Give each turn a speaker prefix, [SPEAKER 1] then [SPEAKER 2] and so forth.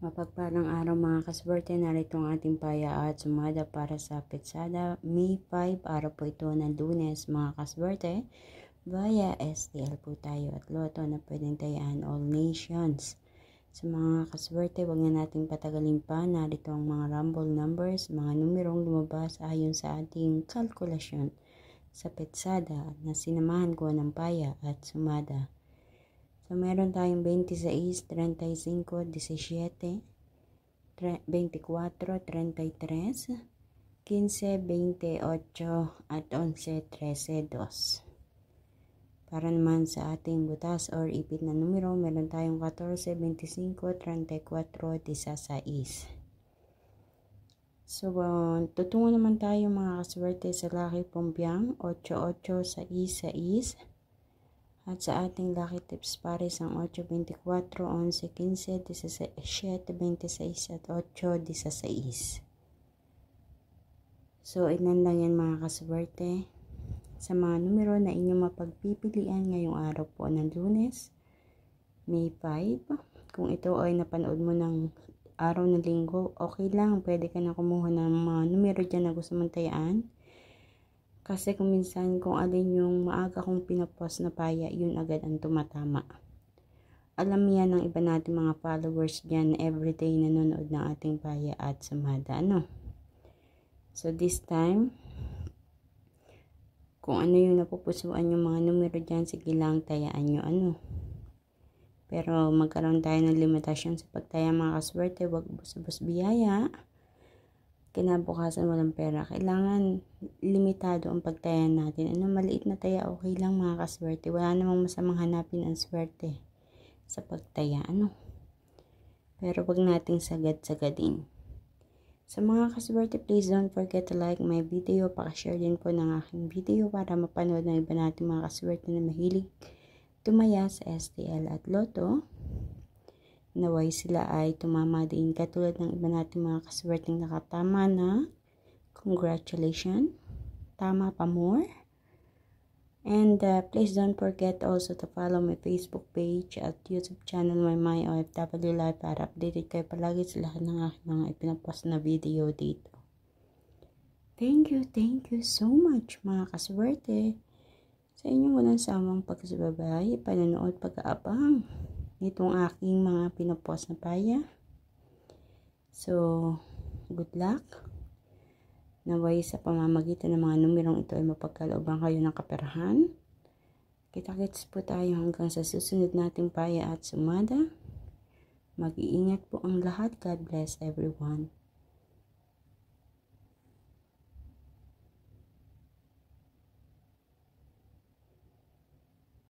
[SPEAKER 1] Mapagpalang araw mga kaswerte, narito ang ating paya at sumada para sa Petsada, May 5, araw po ito ng Lunes mga kaswerte. Via STL po tayo at loto na pwedeng tayaan all nations. Sa mga kaswerte, wag na nating patagalin pa, narito ang mga rumble numbers, mga numerong lumabas ayon sa ating kalkulasyon sa Petsada na sinamahan ko ng paya at sumada. So, meron tayong 26, 35, 17, 24, 33, 15, 28, at 11, 13, 2. Para naman sa ating butas or ipit na numero, meron tayong 14, 25, 34, 16. So, tutungo naman tayo mga kaswerte sa Lucky Pompiang, 88, 6, 6. At sa ating lucky tips pares ang 8, 24, 11, 15, 17, 26 at 8, 16. So, ilan lang yan mga kaswerte. Sa mga numero na inyong mapagpipilian ngayong araw po ng Lunes, May 5. Kung ito ay napanood mo ng araw ng linggo, okay lang. Pwede ka na kumuha ng mga numero dyan na gusto mong tayaan. Kasi kung minsan kung alin yung maaga kong pinapost na paya, yun agad ang tumatama. Alam yan ng iba natin mga followers dyan, everyday nanonood ng ating paya at sumada, ano? So this time, kung ano yung napupusuan yung mga numero dyan, sige lang tayaan nyo, ano? Pero magkaroon tayo ng limitasyon sa pagtaya mga kaswerte, wag bus-bus biyaya. Kinabukasan walang pera, kailangan limitado ang pagtaya natin. Ano, maliit na taya, okay lang mga kaswerte. Wala namang masamang hanapin ang swerte sa pagtaya, ano. Pero wag nating sagad-sagadin. Sa mga kaswerte, please don't forget to like my video. Pakashare din po ng aking video para mapanood ng iba natin mga kaswerte na mahilig tumaya sa STL at Lotto. Naway sila ay tumama din katulad ng iba natin mga kaswerteng nakatama na. Congratulations. Tama pa more. And please don't forget also to follow my Facebook page at YouTube channel My OFW Life para updated kayo palagi sa lahat ng aking mga ipinapost na video dito. Thank you so much mga kaswerte sa inyong walang samang pagsubaybay, panonood, pag-aabang itong aking mga pinopost na paya. So, good luck. Naway sa pamamagitan ng mga numerong ito ay mapagkalooban kayo ng kaperahan. Kita-kits po tayo hanggang sa susunod nating paya at sumada. Mag-iingat po ang lahat. God bless everyone.